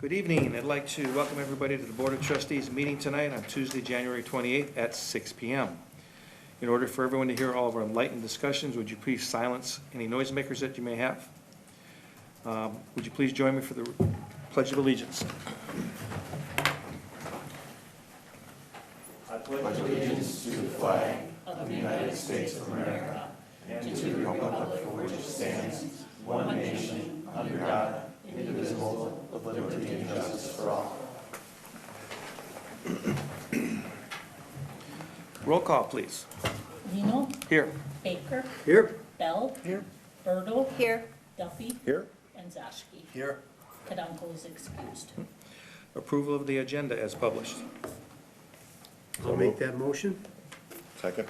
Good evening. I'd like to welcome everybody to the Board of Trustees meeting tonight on Tuesday, January 28th at 6 p.m. In order for everyone to hear all of our enlightened discussions, would you please silence any noisemakers that you may have? Would you please join me for the Pledge of Allegiance? I pledge allegiance to the flag of the United States of America and to the republic for which it stands, one nation, under God, indivisible, with liberty and justice for all. Roll call, please. Lino, Here. Baker, Here. Bell, Here. Bertle, here, Duffy, Here. and Zashki. Here. Kadanko is excused. Approval of the agenda as published. I'll make that motion. Second.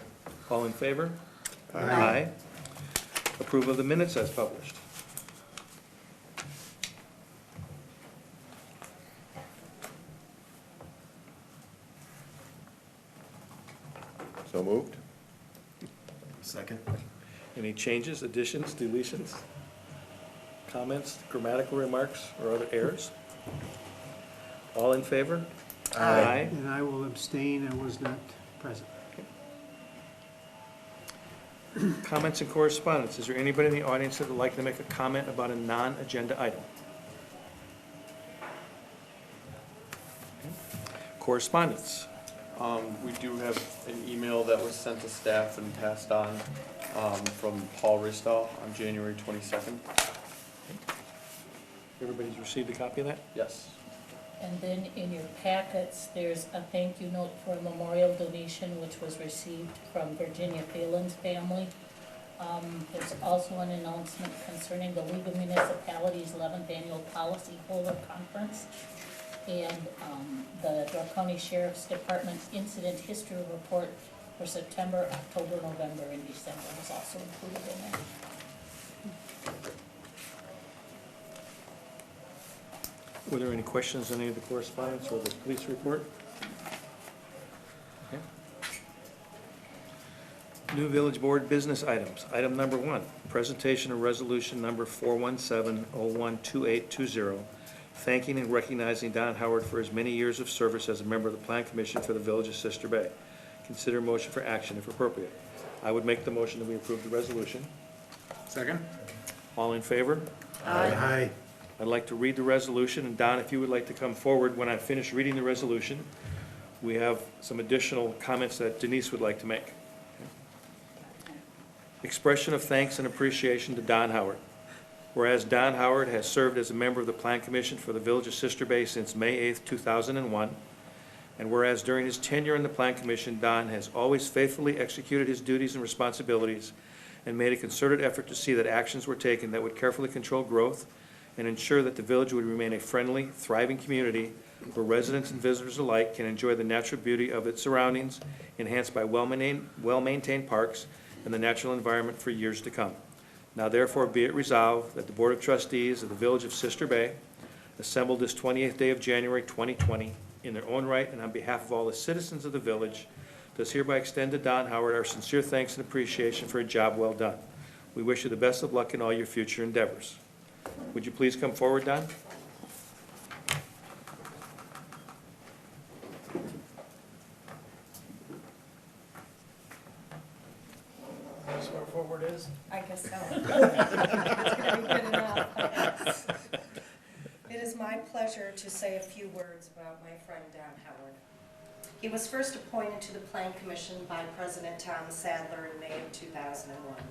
All in favor? Aye. Approval of the minutes as published. So moved. Second. Any changes, additions, deletions, comments, grammatical remarks, or other errors? All in favor? Aye. And I will abstain, I was not present. Comments and correspondence. Is there anybody in the audience that would like to make a comment about a non-agenda item? Correspondence. We do have an email that was sent to staff and passed on from Paul Ristow on January 22nd. Everybody's received a copy of that? Yes. And then in your packets, there's a thank you note for a memorial donation which was received from Virginia Phelan's family. There's also an announcement concerning the League of Municipalities 11th Annual Policy Holder Conference. And the Door County Sheriff's Department Incident History Report for September, October, November, and December was also included in there. Were there any questions on any of the correspondence or the police report? Okay. New Village Board business items. Item number 1, presentation of resolution number 417-012820, thanking and recognizing Don Howard for his many years of service as a member of the Plan Commission for the Village of Sister Bay. Consider a motion for action if appropriate. I would make the motion that we approve the resolution. Second. All in favor? Aye. I'd like to read the resolution, and Don, if you would like to come forward when I finish reading the resolution. We have some additional comments that Denise would like to make. Expression of thanks and appreciation to Don Howard. Whereas Don Howard has served as a member of the Plan Commission for the Village of Sister Bay since May 8th, 2001, and whereas during his tenure in the Plan Commission, Don has always faithfully executed his duties and responsibilities and made a concerted effort to see that actions were taken that would carefully control growth and ensure that the village would remain a friendly, thriving community where residents and visitors alike can enjoy the natural beauty of its surroundings, enhanced by well-maintained parks and the natural environment for years to come. Now therefore be it resolved that the Board of Trustees of the Village of Sister Bay, assembled this 28th day of January 2020, in their own right and on behalf of all the citizens of the village, does hereby extend to Don Howard our sincere thanks and appreciation for a job well done. We wish you the best of luck in all your future endeavors. Would you please come forward, Don? That's where forward is? I guess so. It's gonna be good enough. It is my pleasure to say a few words about my friend Don Howard. He was first appointed to the Plan Commission by President Tom Sadler in May of 2001,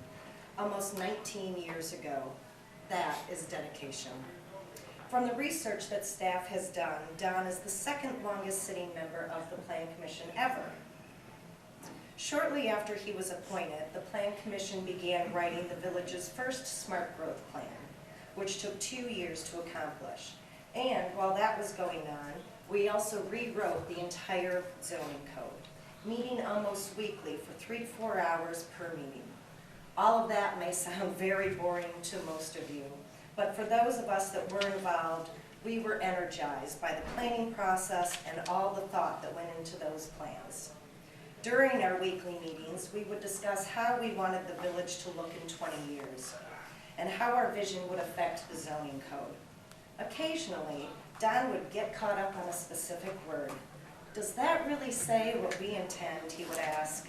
almost 19 years ago. That is dedication. From the research that staff has done, Don is the second longest sitting member of the Plan Commission ever. Shortly after he was appointed, the Plan Commission began writing the village's first Smart Growth Plan, which took 2 years to accomplish. And while that was going on, we also rewrote the entire zoning code, meeting almost weekly for 3 to 4 hours per meeting. All of that may sound very boring to most of you, but for those of us that were involved, we were energized by the planning process and all the thought that went into those plans. During our weekly meetings, we would discuss how we wanted the village to look in 20 years and how our vision would affect the zoning code. Occasionally, Don would get caught up on a specific word. Does that really say what we intend, he would ask.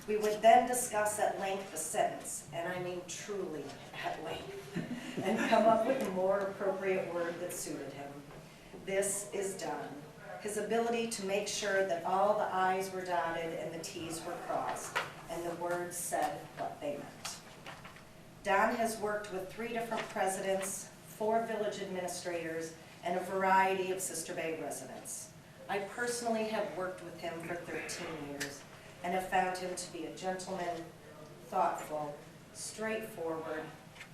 We would then discuss at length the sentence, and I mean truly at length, and come up with a more appropriate word that suited him. This is Don. His ability to make sure that all the I's were dotted and the T's were crossed, and the words said what they meant. Don has worked with 3 different presidents, 4 village administrators, and a variety of Sister Bay residents. I personally have worked with him for 13 years and have found him to be a gentleman, thoughtful, straightforward,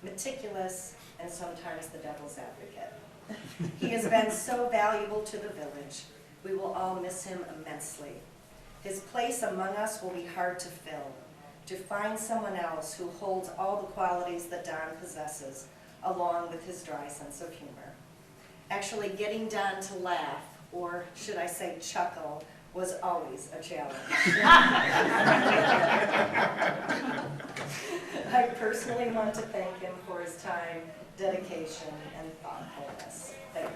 meticulous, and sometimes the devil's advocate. He has been so valuable to the village. We will all miss him immensely. His place among us will be hard to fill. To find someone else who holds all the qualities that Don possesses, along with his dry sense of humor. Actually, getting Don to laugh, or should I say chuckle, was always a challenge. I personally want to thank him for his time, dedication, and thoughtfulness. Thank you.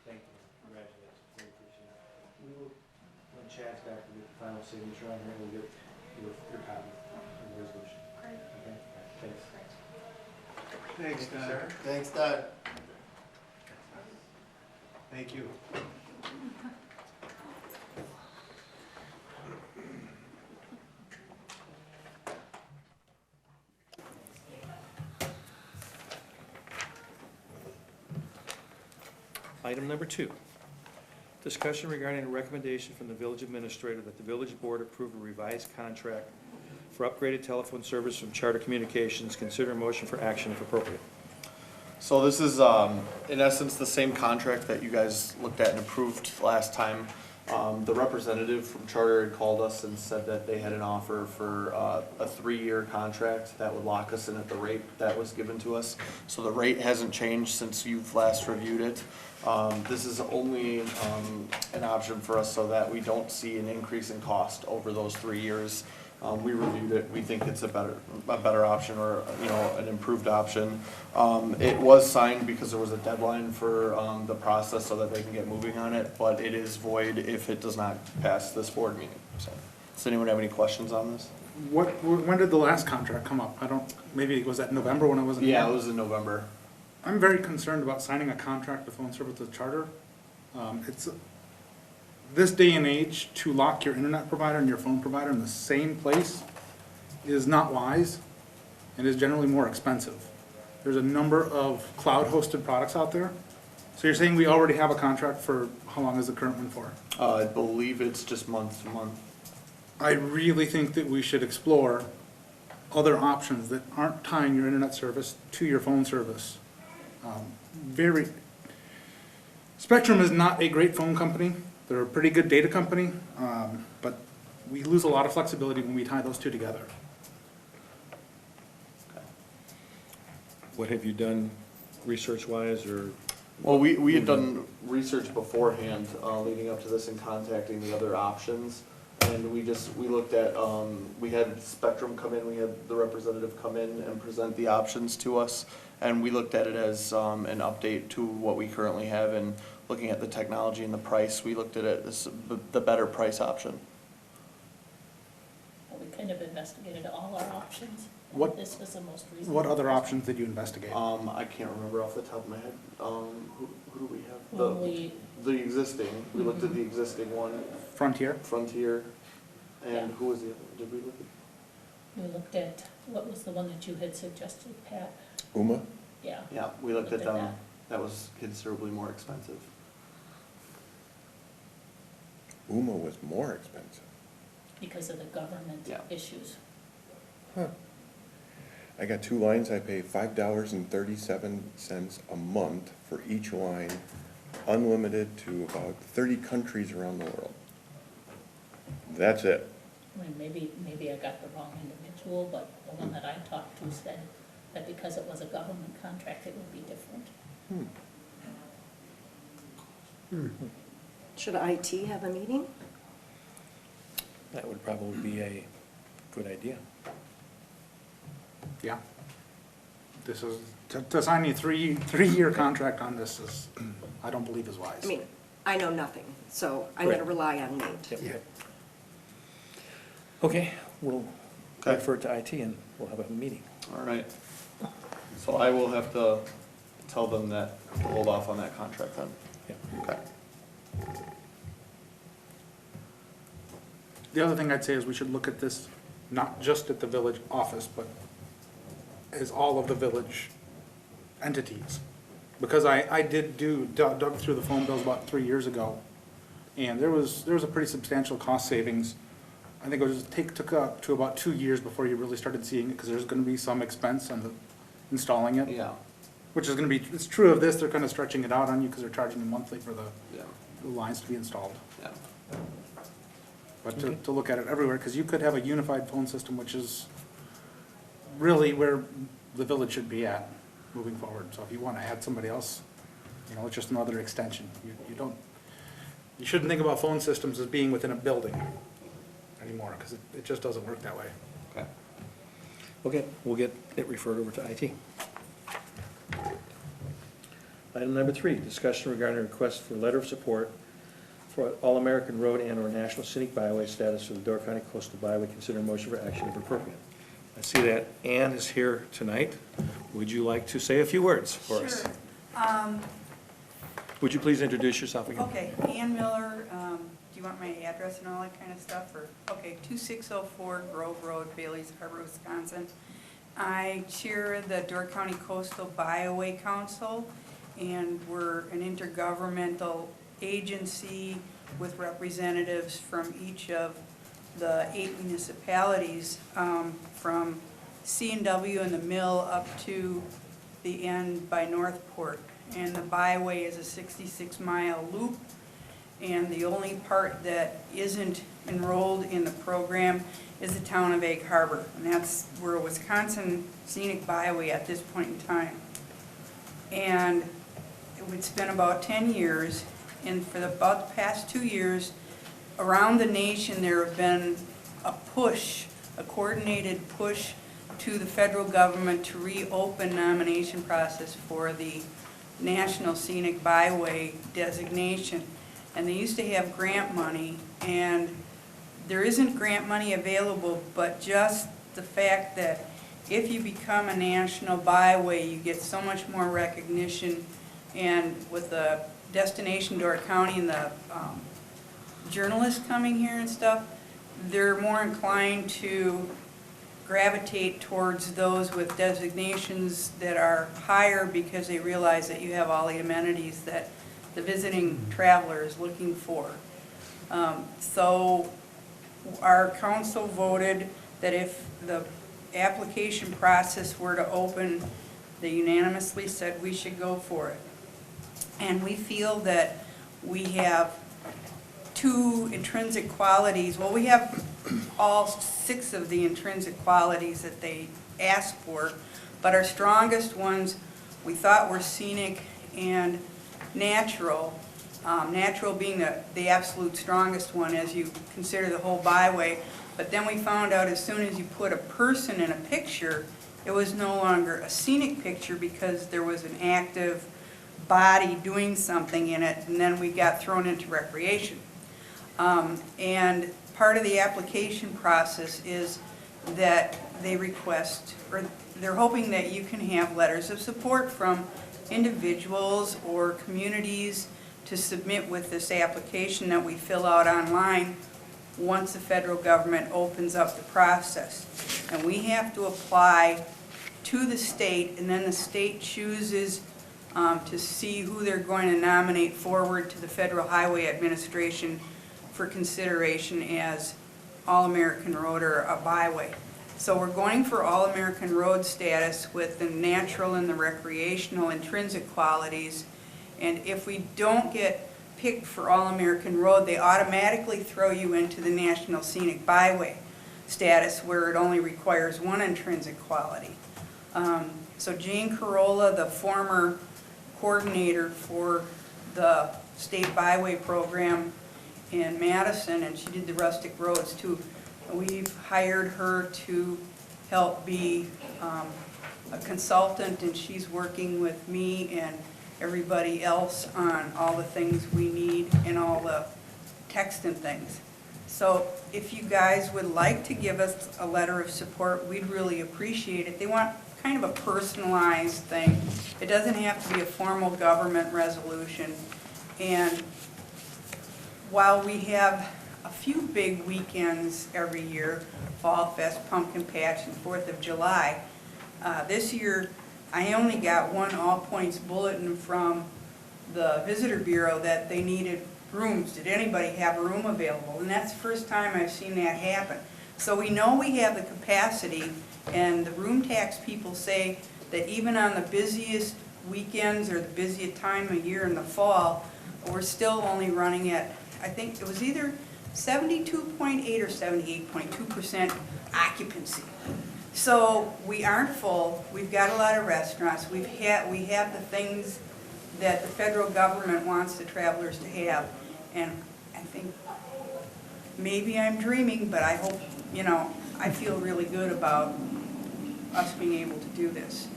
Thank you. Congratulations. We appreciate it. We will, when Chad's back, we'll get the final signature on here, we'll get your copy of the resolution. Great. Okay? Thanks. Thanks, Don. Thanks, Don. Thank you. Item number 2, discussion regarding a recommendation from the village administrator that the village board approve a revised contract for upgraded telephone service from Charter Communications. Consider a motion for action if appropriate. So this is, in essence, the same contract that you guys looked at and approved last time. The representative from Charter had called us and said that they had an offer for a 3-year contract that would lock us in at the rate that was given to us. So the rate hasn't changed since you've last reviewed it. This is only an option for us so that we don't see an increase in cost over those 3 years. We reviewed it, we think it's a better option, or, you know, an improved option. It was signed because there was a deadline for, the process so that they can get moving on it, but it is void if it does not pass this board meeting, so. Does anyone have any questions on this? When did the last contract come up? Maybe, was that November when I wasn't here? Yeah, it was in November. I'm very concerned about signing a contract with phone service with Charter. It's, this day and age, to lock your internet provider and your phone provider in the same place is not wise, and is generally more expensive. There's a number of cloud-hosted products out there. So you're saying we already have a contract for, how long is the current one for? I believe it's just month to month. I really think that we should explore other options that aren't tying your internet service to your phone service. Spectrum is not a great phone company. They're a pretty good data company, but we lose a lot of flexibility when we tie those two together. What have you done research-wise, or? Well, we had done research beforehand, leading up to this and contacting the other options. And we looked at, we had Spectrum come in, we had the representative come in and present the options to us. And we looked at it as, an update to what we currently have, and looking at the technology and the price, we looked at it as the better price option. Well, we kind of investigated all our options. and What- This was the most reasonable. What other options did you investigate? I can't remember off the top of my head. Who do we have? Well, we, The existing, we looked at the existing one, Frontier? Frontier, and Yeah. who was the other, did we look at? we looked at, what was the one that you had suggested, Pat? Uma? Yeah. Yeah, we looked at Looked at them. that. That was considerably more expensive. Uma was more expensive. Because of the government Yeah. issues. Huh. I got 2 lines, I pay $5.37 a month for each line, unlimited to about 30 countries around the world. That's it. I mean, maybe I got the wrong individual, but the one that I talked to said that because it was a government contract, it would be different. Should IT have a meeting? That would probably be a good idea. Yeah. This is, to sign a three-year contract on this is, I don't believe is wise. I mean, I know nothing, so I'm gonna Right. rely on Nate. Yep. Yeah. Okay, we'll Okay. refer it to IT and we'll have a meeting. All right. So I will have to tell them that, to hold off on that contract then. Yeah. Okay. The other thing I'd say is we should look at this, not just at the village office, but as all of the village entities. Because I did dug through the phone bills about 3 years ago, and there was a pretty substantial cost savings. I think it was, took up to about 2 years before you really started seeing it, because there's gonna be some expense on the installing it. Yeah, Which is gonna be, it's true of this, they're kinda stretching it out on you, because they're charging you monthly for yeah, the lines to be installed. yeah. But to look at it everywhere, because you could have a unified phone system, which is really where the village should be at moving forward. So if you want to add somebody else, it's just another extension. You shouldn't think about phone systems as being within a building anymore, because it just doesn't work that way. Okay. Okay, we'll get it referred over to IT. Item number 3, discussion regarding a request for letter of support for All-American Road and/or National Scenic Byway status for the Door County Coastal Byway. Consider a motion for action if appropriate. I see that Ann is here tonight. Would you like to say a few words for us? Sure. Would you please introduce yourself again? Okay, Ann Miller, do you want my address and all that kind of stuff, or, okay, 2604 Grove Road, Bailey's Harbor, Wisconsin. I chair the Door County Coastal Byway Council, and we're an intergovernmental agency with representatives from each of the 8 municipalities, from C&W and the Mill up to the end by Northport. And the byway is a 66-mile loop, and the only part that isn't enrolled in the program is the town of Egg Harbor, and that's we're a Wisconsin scenic byway at this point in time. And it's been about 10 years, and for about the past 2 years, around the nation, there have been a coordinated push to the federal government to reopen nomination process for the National Scenic Byway designation. And they used to have grant money, and there isn't grant money available, but just the fact that if you become a national byway, you get so much more recognition. And with the Destination Door County and the journalists coming here and stuff, they're more inclined to gravitate towards those with designations that are higher, because they realize that you have all the amenities that the visiting traveler is looking for. So our council voted that if the application process were to open, they unanimously said we should go for it. And we feel that we have 2 intrinsic qualities. Well, we have all 6 of the intrinsic qualities that they asked for, but our strongest ones we thought were scenic and natural. Natural being the absolute strongest one as you consider the whole byway. But then we found out as soon as you put a person in a picture, it was no longer a scenic picture because there was an active body doing something in it, and then we got thrown into recreation. And part of the application process is that they request, or they're hoping that you can have letters of support from individuals or communities to submit with this application that we fill out online once the federal government opens up the process. And we have to apply to the state, and then the state chooses to see who they're going to nominate forward to the Federal Highway Administration for consideration as All-American Road or a byway. So we're going for All-American Road status with the natural and the recreational intrinsic qualities. And if we don't get picked for All-American Road, they automatically throw you into the National Scenic Byway status, where it only requires 1 intrinsic quality. So Jane Carolla, the former coordinator for the state byway program, in Madison, and she did the rustic roads too. We've hired her to help be a consultant, and she's working with me and everybody else on all the things we need and all the text and things. So if you guys would like to give us a letter of support, we'd really appreciate it. They want kind of a personalized thing. It doesn't have to be a formal government resolution. And while we have a few big weekends every year, Fall Fest, Pumpkin Patch, and 4th of July, this year I only got one all points bulletin from the Visitor Bureau that they needed rooms. Did anybody have a room available? And that's the first time I've seen that happen. So we know we have the capacity, and the room tax people say that even on the busiest weekends or the busiest time of year in the fall, we're still only running at, I think it was either 72.8 or 78.2% occupancy. So we aren't full. We've got a lot of restaurants. We have the things that the federal government wants the travelers to have. And I think maybe I'm dreaming, but I hope, you know, I feel really good about us being able to do this.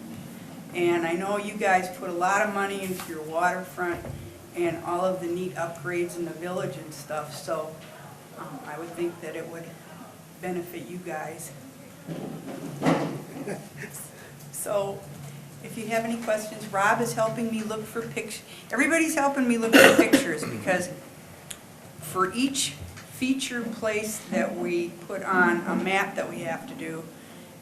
And I know you guys put a lot of money into your waterfront and all of the neat upgrades in the village and stuff, so I would think that it would benefit you guys. So if you have any questions, Rob is helping me look for pictures. Everybody's helping me look for pictures, because for each featured place that we put on a map that we have to do,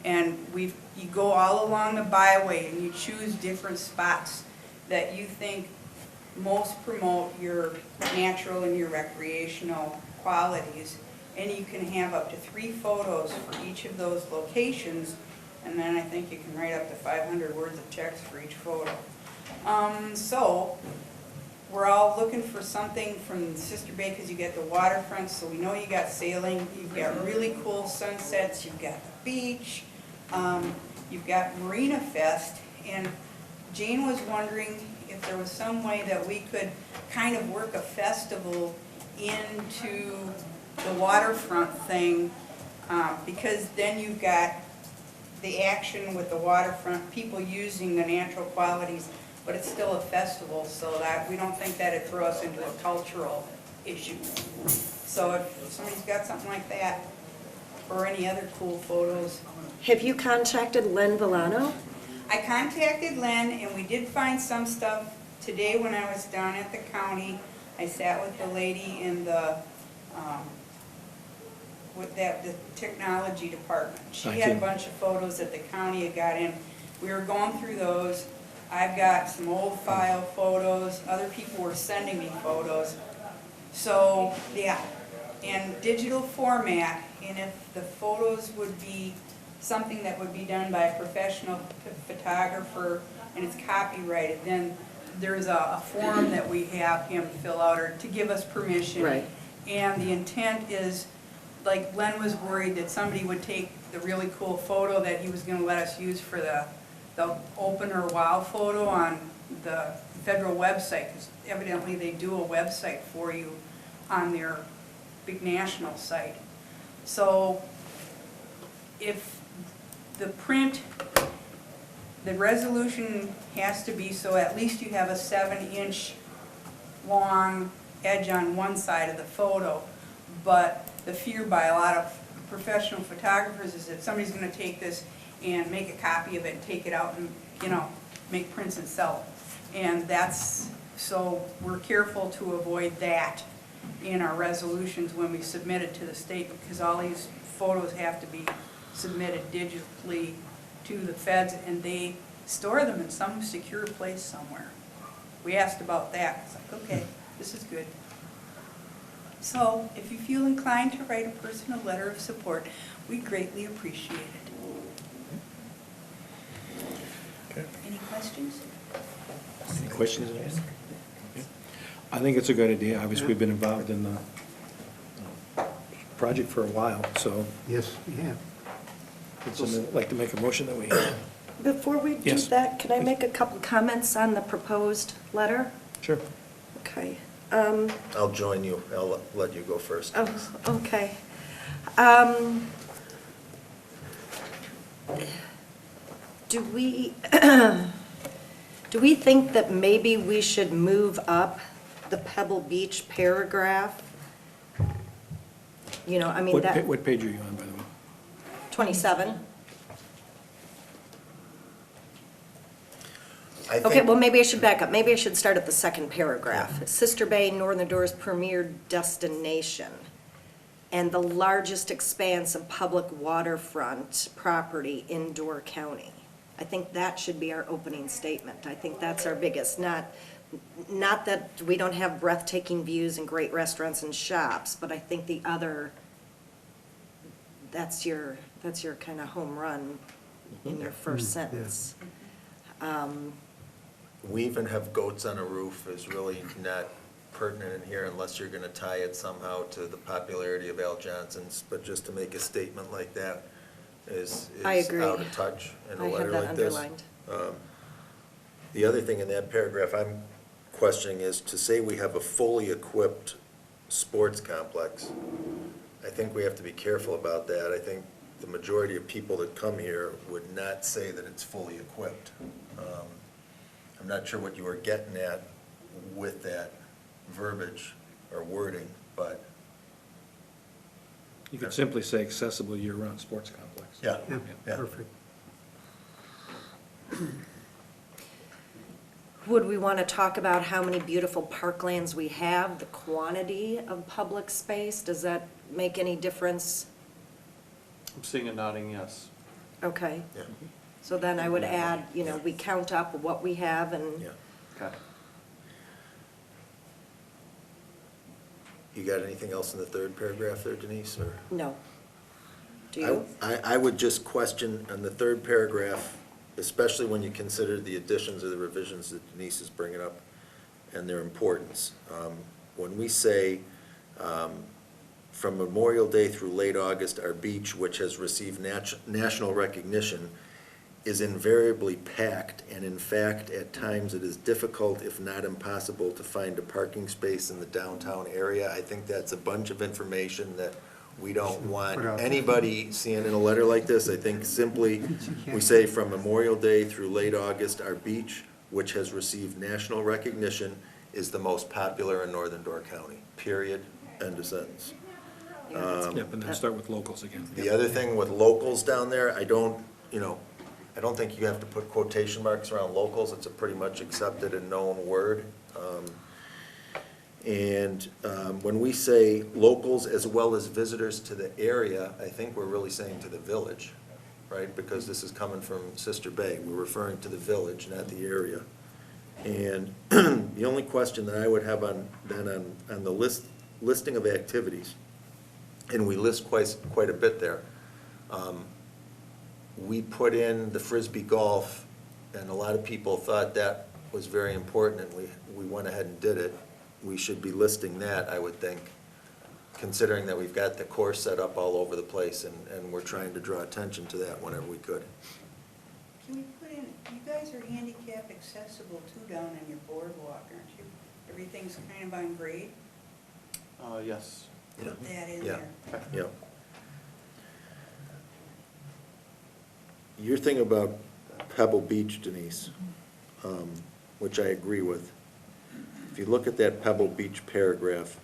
and you go all along the byway and you choose different spots that you think most promote your natural and your recreational qualities, and you can have up to 3 photos for each of those locations, and then I think you can write up to 500 words of text for each photo. So we're all looking for something from Sister Bay, because you get the waterfront, so we know you got sailing, you've got really cool sunsets, you've got the beach, you've got Marina Fest, and Jane was wondering if there was some way that we could kind of work a festival into the waterfront thing, because then you've got the action with the waterfront, people using the natural qualities, but it's still a festival, so that we don't think that it throw us into a cultural issue. So if somebody's got something like that, or any other cool photos. Have you contacted Len Villano? I contacted Len, and we did find some stuff today when I was down at the county. I sat with the lady in the, the technology department. She had a bunch of photos that the county had got in. We were going through those. I've got some old file photos. Other people were sending me photos. So, yeah, in digital format, and if the photos would be something that would be done by a professional photographer and it's copyrighted, then there's a form that we have him fill out, or to give us permission. Right. And the intent is, like Len was worried that somebody would take the really cool photo that he was going to let us use for the opener wow photo on the federal website, because evidently they do a website for you on their big national site. So if the print, the resolution has to be so at least you have a 7-inch long edge on one side of the photo, but the fear by a lot of professional photographers is that somebody's going to take this and make a copy of it and take it out and, you know, make prints and sell it. And that's, so we're careful to avoid that in our resolutions when we submit it to the state, because all these photos have to be submitted digitally to the feds, and they store them in some secure place somewhere. We asked about that. It's like, okay, this is good. So if you feel inclined to write a personal letter of support, we greatly appreciate it. Any questions? Any questions? Okay. I think it's a good idea. Obviously, we've been involved in the project for a while, so Yes, we have. I'd like to make a motion that we, Before we do Yes. that, can I make a couple comments on the proposed letter? sure. Okay. I'll join you. I'll let you go first. Oh, okay. Do we, do we think that maybe we should move up the Pebble Beach paragraph? You know, I mean, that, What page are you on, by the way? 27? I Okay, think- well, maybe I should back up. Maybe I should start at the second paragraph. Sister Bay, Northern Doors premier destination, and the largest expanse of public waterfront property in Door County. I think that should be our opening statement. I think that's our biggest, not that we don't have breathtaking views and great restaurants and shops, but I think the other, that's your kind of home run in your first sentence. We even have goats on a roof is really not pertinent in here unless you're gonna tie it somehow to the popularity of Al Johnson's, but just to make a statement like that is I agree. out of touch in I a have letter that like this. underlined. The other thing in that paragraph I'm questioning is to say we have a fully equipped sports complex. I think we have to be careful about that. I think the majority of people that come here would not say that it's fully equipped. I'm not sure what you were getting at with that verbiage or wording, but. You could simply say accessible year-round sports complex. Yeah. Yeah. Perfect. Would we want to talk about how many beautiful parklands we have, the quantity of public space? Does that make any difference? I'm seeing a nodding yes. Okay, Yeah, so then I would add, you know, we count up what we have and, yeah. Okay. You got anything else in the third paragraph there, Denise, or? no. Do you? I would just question on the third paragraph, especially when you consider the additions or the revisions that Denise is bringing up and their importance. When we say, from Memorial Day through late August, our beach, which has received national recognition, is invariably packed, and in fact, at times it is difficult, if not impossible, to find a parking space in the downtown area. I think that's a bunch of information that we don't want Put out there. anybody seeing in a letter like this. I think simply, we say from Memorial Day through late August, our beach, which has received national recognition, is the most popular in Northern Door County, period, end of sentence. Yep, and then start with locals again. The other thing with locals down there, I don't think you have to put quotation marks around locals. It's a pretty much accepted and known word. When we say locals as well as visitors to the area, I think we're really saying to the village, right? Because this is coming from Sister Bay. We're referring to the village, not the area. And the only question that I would have on the listing of activities, and we list quite a bit there. We put in the Frisbee golf, and a lot of people thought that was very important, and we went ahead and did it. We should be listing that, I would think, considering that we've got the course set up all over the place, and we're trying to draw attention to that whenever we could. Can we put in, you guys are handicap accessible too down on your boardwalk, aren't you? Everything's kind of on grade? Yes. Put that in Yeah. there. Yeah. Your thing about Pebble Beach, Denise, which I agree with, if you look at that Pebble Beach paragraph,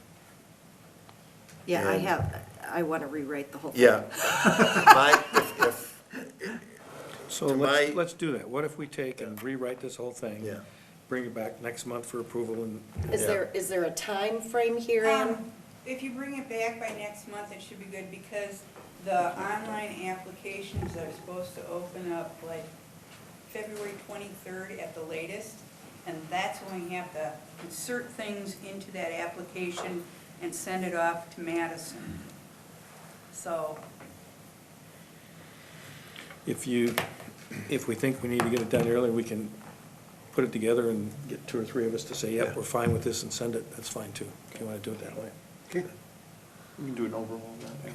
Yeah, And- I want to rewrite the whole thing. yeah. So To my- let's do that. What if we take and rewrite this whole thing? Yeah. Bring it back next month for approval and. Is there a time frame here, Ann? If you bring it back by next month, it should be good, because the online applications are supposed to open up like February 23rd at the latest, and that's when we have to insert things into that application and send it off to Madison. So, If we think we need to get it done early, we can put it together and get 2 or 3 of us to say, yep, we're fine with this and send it, that's fine too, if you want to do it that way. Okay. You can do an overhaul of that.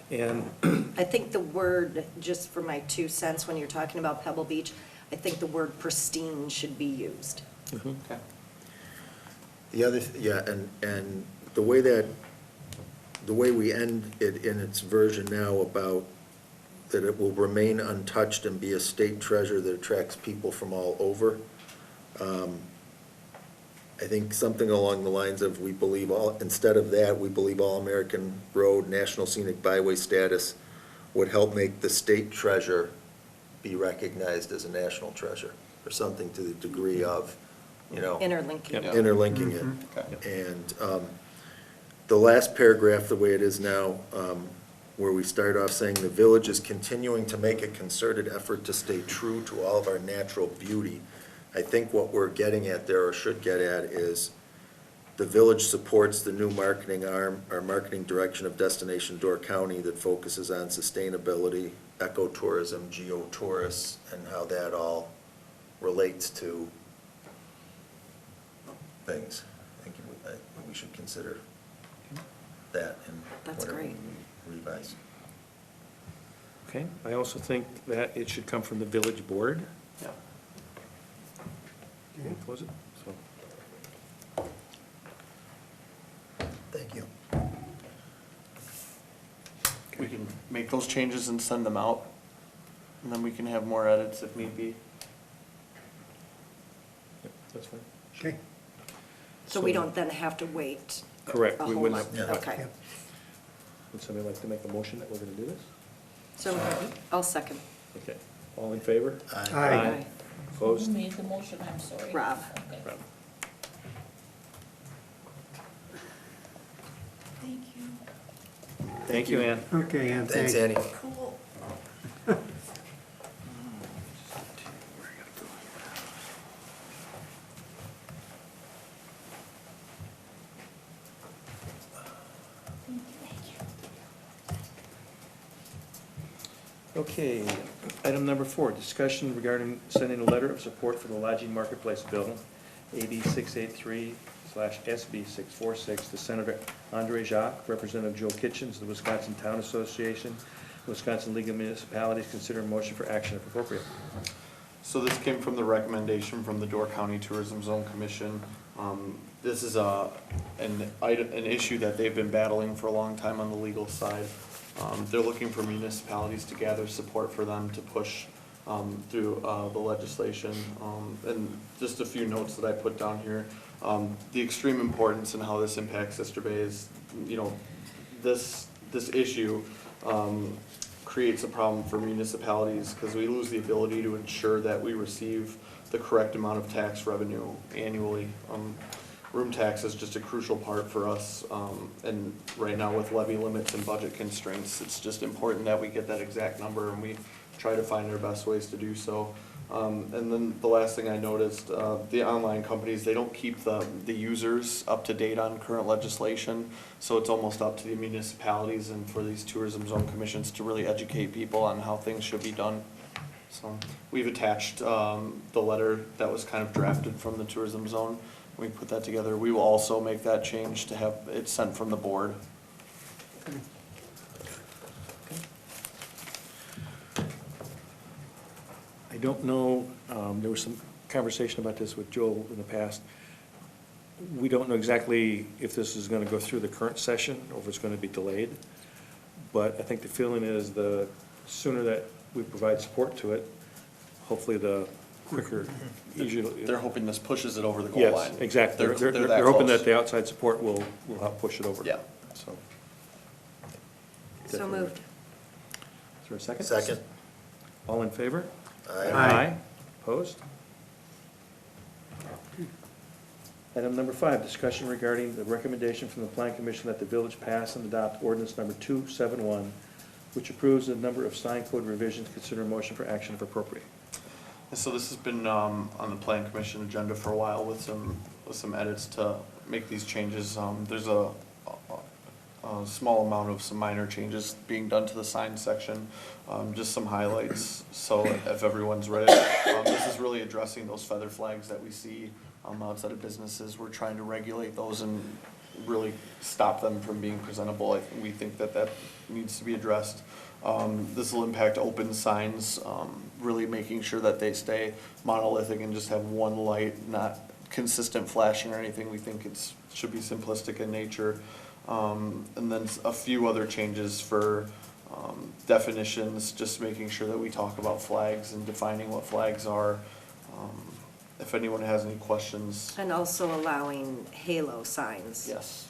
yeah. And I think the word, just for my 2 cents, when you're talking about Pebble Beach, I think the word pristine should be used. Okay. The other, yeah, and the way that, the way we end it in its version now about that it will remain untouched and be a state treasure that attracts people from all over. I think something along the lines of, we believe all, instead of that, we believe all American Road National Scenic Byway status would help make the state treasure be recognized as a national treasure, or something to the degree of, you know. Interlinking. Yeah. Interlinking it. Okay. And the last paragraph, the way it is now, where we start off saying, "The village is continuing to make a concerted effort to stay true to all of our natural beauty." I think what we're getting at there, or should get at, is the village supports the new marketing arm, our marketing direction of Destination Door County, that focuses on sustainability, ecotourism, geotourists, and how that all relates to things. I think we should consider that in That's whatever great. we revise. Okay, I also think that it should come from the village board. Yeah. Was it? So, Thank you. We can make those changes and send them out, and then we can have more edits if need be. yep, that's fine. Okay. So we don't then have to wait Correct, a we whole wouldn't. month? Yeah. Okay. Would somebody like to make a motion that we're gonna do this? So I'll second. Okay, all in favor? Aye. Opposed? Who made the motion, I'm sorry? Rob. Okay. Rob. Thank you. Thank you, Ann. Okay, and Thanks, thanks. Annie. Cool. Okay, item number 4, discussion regarding sending a letter of support for the lodging marketplace bill, AB 683/SB 646, to Senator Andre Jacques, Representative Joe Kitchens, the Wisconsin Town Association, Wisconsin League of Municipalities. Consider a motion for action if appropriate. So this came from the recommendation from the Door County Tourism Zone Commission. This is an issue that they've been battling for a long time on the legal side. They're looking for municipalities to gather support for them to push through the legislation. And just a few notes that I put down here. The extreme importance and how this impacts Sister Bay is, you know, this issue creates a problem for municipalities because we lose the ability to ensure that we receive the correct amount of tax revenue annually. Room tax is just a crucial part for us, and right now with levy limits and budget constraints, it's just important that we get that exact number, and we try to find our best ways to do so. And then the last thing I noticed, the online companies, they don't keep the users up to date on current legislation, so it's almost up to the municipalities and for these tourism zone commissions to really educate people on how things should be done. So we've attached the letter that was kind of drafted from the tourism zone. We put that together. We will also make that change to have it sent from the board. I don't know, there was some conversation about this with Joel in the past. We don't know exactly if this is gonna go through the current session or if it's gonna be delayed. But I think the feeling is the sooner that we provide support to it, hopefully the quicker, easier. They're hoping this pushes it over the goal line. Yes, exactly. They're that They're hoping close. that the outside support will help push it over. Yeah. So. So Definitely. moved. Is there a second? Second. All in favor? Aye. Opposed? Item number 5, discussion regarding the recommendation from the Plan Commission that the village pass and adopt ordinance number 271, which approves a number of sign code revisions. Consider a motion for action if appropriate. And so this has been on the plan commission agenda for a while with some edits to make these changes. There's a small amount of some minor changes being done to the sign section, just some highlights. So if everyone's read it, this is really addressing those feather flags that we see outside of businesses. We're trying to regulate those and really stop them from being presentable. We think that needs to be addressed. This will impact open signs, really making sure that they stay monolithic and just have one light, not consistent flashing or anything. We think should be simplistic in nature. And then a few other changes for definitions, just making sure that we talk about flags and defining what flags are. If anyone has any questions, And also allowing halo signs. yes.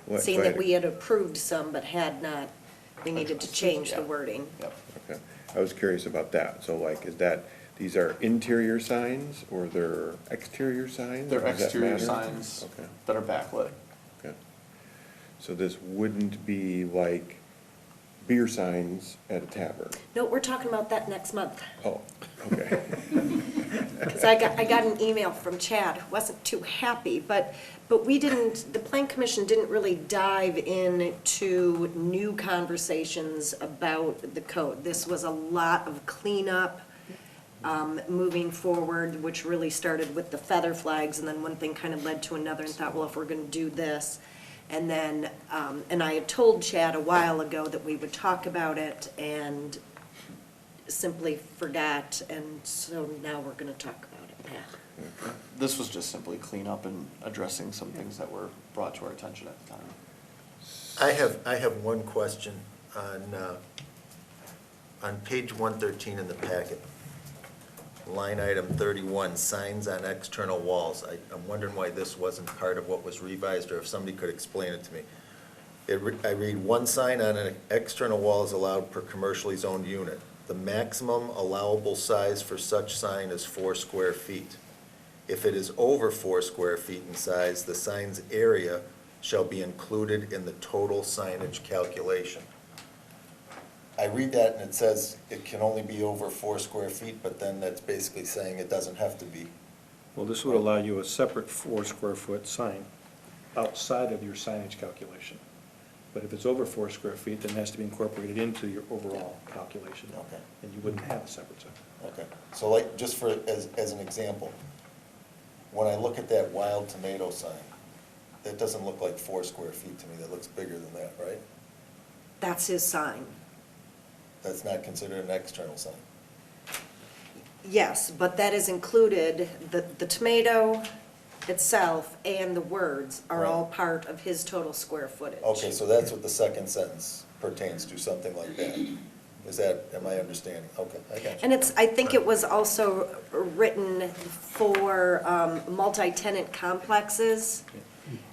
What- Seeing that we had approved some but had not, we needed to change the Yeah. wording. Yep. Okay, I was curious about that. So like, is that, these are interior signs or they're exterior signs? They're Does that exterior matter? signs Okay, that are backlit. okay. So this wouldn't be like beer signs at a tavern? No, we're talking about that next month. Oh, okay. Because I got an email from Chad, who wasn't too happy, but we didn't, the Plan Commission didn't really dive into new conversations about the code. This was a lot of cleanup, moving forward, which really started with the feather flags, and then one thing kind of led to another, and thought, well, if we're gonna do this. And then, and I had told Chad a while ago that we would talk about it, and simply forgot, and so now we're gonna talk about it, yeah. This was just simply cleanup and addressing some things that were brought to our attention at the time. I have one question on page 113 in the packet. Line item 31, signs on external walls. I'm wondering why this wasn't part of what was revised, or if somebody could explain it to me. I read, one sign on an external wall is allowed per commercially zoned unit. The maximum allowable size for such sign is 4 square feet. If it is over 4 square feet in size, the sign's area shall be included in the total signage calculation. I read that and it says it can only be over 4 square feet, but then that's basically saying it doesn't have to be. Well, this would allow you a separate 4 square foot sign outside of your signage calculation. But if it's over 4 square feet, then it has to be incorporated into your overall calculation. Okay. And you wouldn't have a separate sign. Okay, so like, just for, as an example, when I look at that wild tomato sign, that doesn't look like 4 square feet to me, that looks bigger than that, right? That's his sign. That's not considered an external sign. Yes, but that is included, the tomato itself and the words are all part of his total square footage. Okay, so that's what the second sentence pertains to, something like that. Is that, am I understanding? Okay, I got you. And I think it was also written for multi-tenant complexes.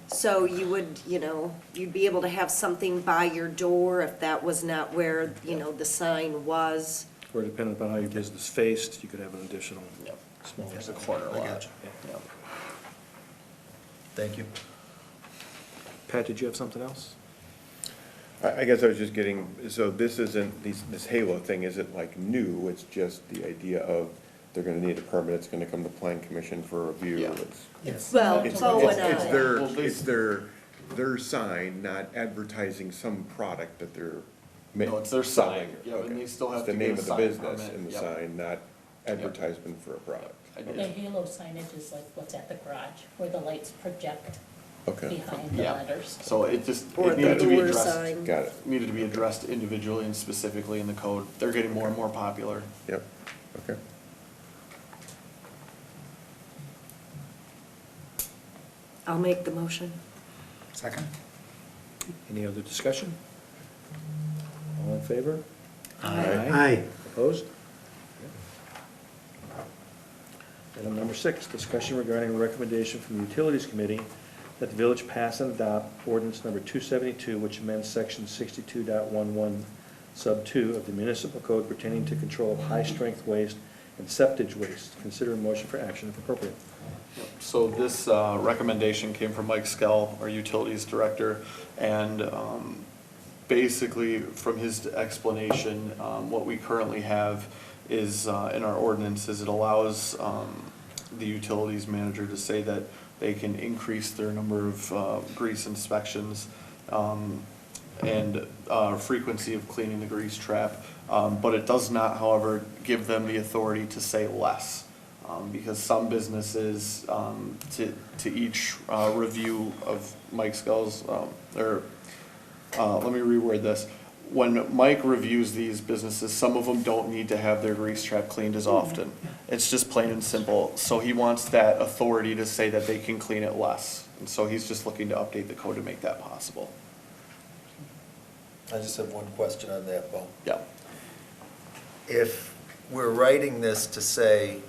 So you would, you'd be able to have something by your door if that was not where, the sign was. Or depending upon how your business faced, you could have an additional Yep. small. It's a corner lot. got you. Yep. Thank you. Pat, did you have something else? I guess I was just getting, so this isn't, this Halo thing isn't like new, it's just the idea of they're gonna need a permit, it's gonna come to Plan Commission for review. Yeah. Well, It's Bo and it's I, their sign, not advertising some product that they're No, it's their sign. selling. Yeah, and Okay. they still have It's to the get name a of the sign business permit. in the Yep. sign, not advertisement for a product. I The did. halo signage is like what's at the garage, where the lights project Okay, behind the Yeah. letters. So it just, or it the needed to be door addressed. sign. got it, Needed to be addressed individually and specifically in the code. They're getting more and more popular. yep, okay. I'll make the motion. Second? Any other discussion? All in favor? Aye. Opposed? Item number 6, discussion regarding a recommendation from the Utilities Committee that the village pass and adopt ordinance number 272, which amends section 62.11 sub 2 of the municipal code pertaining to control of high-strength waste and septage waste. Consider a motion for action if appropriate. So this recommendation came from Mike Skell, our utilities director, and basically from his explanation, what we currently have is in our ordinance is it allows the utilities manager to say that they can increase their number of grease inspections and frequency of cleaning the grease trap, but it does not, however, give them the authority to say less. Because some businesses, to each review of Mike Skell's, let me reword this. when Mike reviews these businesses, some of them don't need to have their grease trap cleaned as often. It's just plain and simple. So he wants that authority to say that they can clean it less. And so he's just looking to update the code to make that possible. I just have one question on that, Bo. Yeah. If we're writing this to say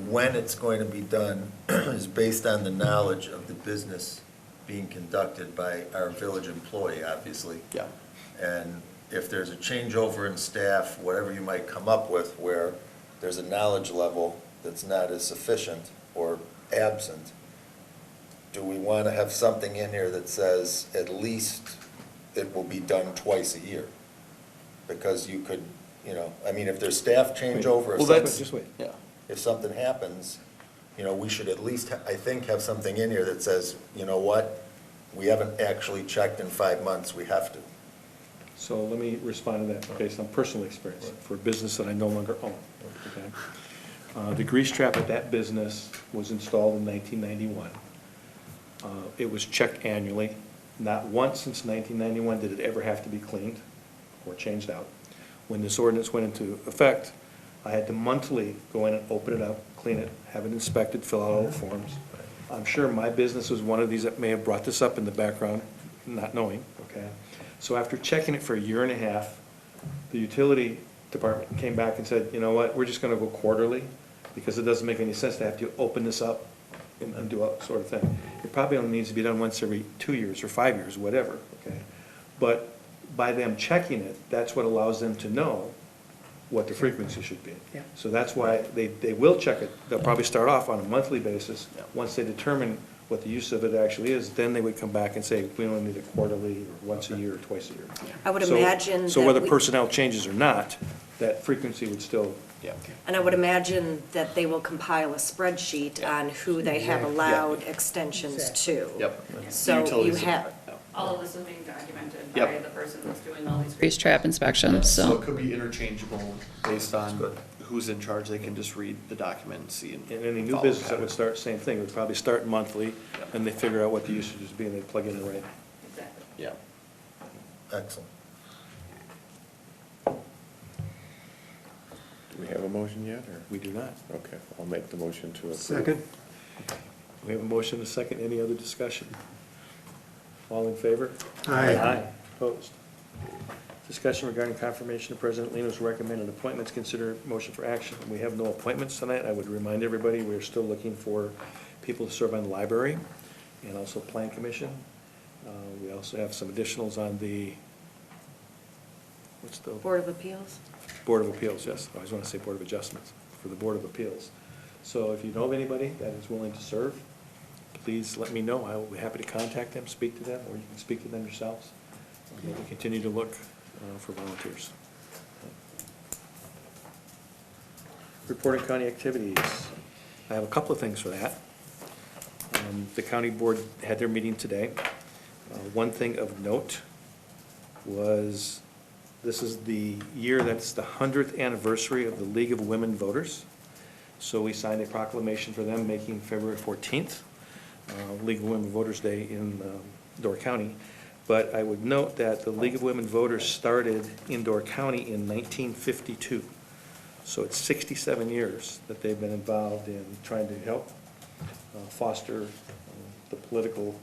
when it's going to be done is based on the knowledge of the business being conducted by our village employee, obviously. Yeah. And if there's a changeover in staff, whatever you might come up with, where there's a knowledge level that's not as sufficient or absent, do we want to have something in here that says at least it will be done twice a year? Because you could, you know, I mean, if there's staff changeover, Well, that's, Just wait. yeah. if something happens, you know, we should at least, I think, have something in here that says, you know what, we haven't actually checked in 5 months, we have to. So let me respond to that based on personal experience for a business that I no longer own. Okay? The grease trap at that business was installed in 1991. It was checked annually. Not once since 1991 did it ever have to be cleaned or changed out. When this ordinance went into effect, I had to monthly go in and open it up, clean it, have it inspected, fill out all the forms. I'm sure my business was one of these that may have brought this up in the background, not knowing, okay? So after checking it for a year and a half, the utility department came back and said, you know what, we're just gonna go quarterly, because it doesn't make any sense to have to open this up and do a sort of thing. It probably only needs to be done once every 2 years or 5 years, whatever, okay? But by them checking it, that's what allows them to know what the frequency should be. Yeah. So that's why they will check it. They'll probably start off on a monthly basis. Once they determine what the use of it actually is, then they would come back and say, we only need it quarterly, or once a year, or twice a year. I would So- imagine So that whether we- personnel changes or not, that frequency would still, Yeah. And I would imagine that they will compile a spreadsheet on who they have allowed extensions to. Yep. So you Utilities. have, All of this is being documented Yep. by the person that's doing all these grease trap inspections, So it so. could be interchangeable based on Good. who's in charge. They can just read the document and see. and any new follow business that pattern. would start, same thing, would probably start monthly, and they figure out what the usage is being, they plug in the right. Exactly. Yeah. Excellent. Do we have a motion yet, or? We do not. Okay, I'll make the motion to approve. Second? We have a motion, a second, any other discussion? All in favor? Aye. Opposed? Discussion regarding confirmation of President Lino's recommended appointments, consider motion for action. We have no appointments tonight. I would remind everybody, we're still looking for people to serve on the library and also Plan Commission. We also have some additionals on the, what's the? Board of Appeals? Board of Appeals, yes. I always want to say Board of Adjustments, for the Board of Appeals. So if you know of anybody that is willing to serve, please let me know. I will be happy to contact them, speak to them, or you can speak to them yourselves. We continue to look for volunteers. Reporting county activities. I have a couple of things for that. The county board had their meeting today. One thing of note was, this is the year that's the 100th anniversary of the League of Women Voters. So we signed a proclamation for them making February 14th, League of Women Voters Day in Door County. But I would note that the League of Women Voters started in Door County in 1952. So it's 67 years that they've been involved in trying to help foster the political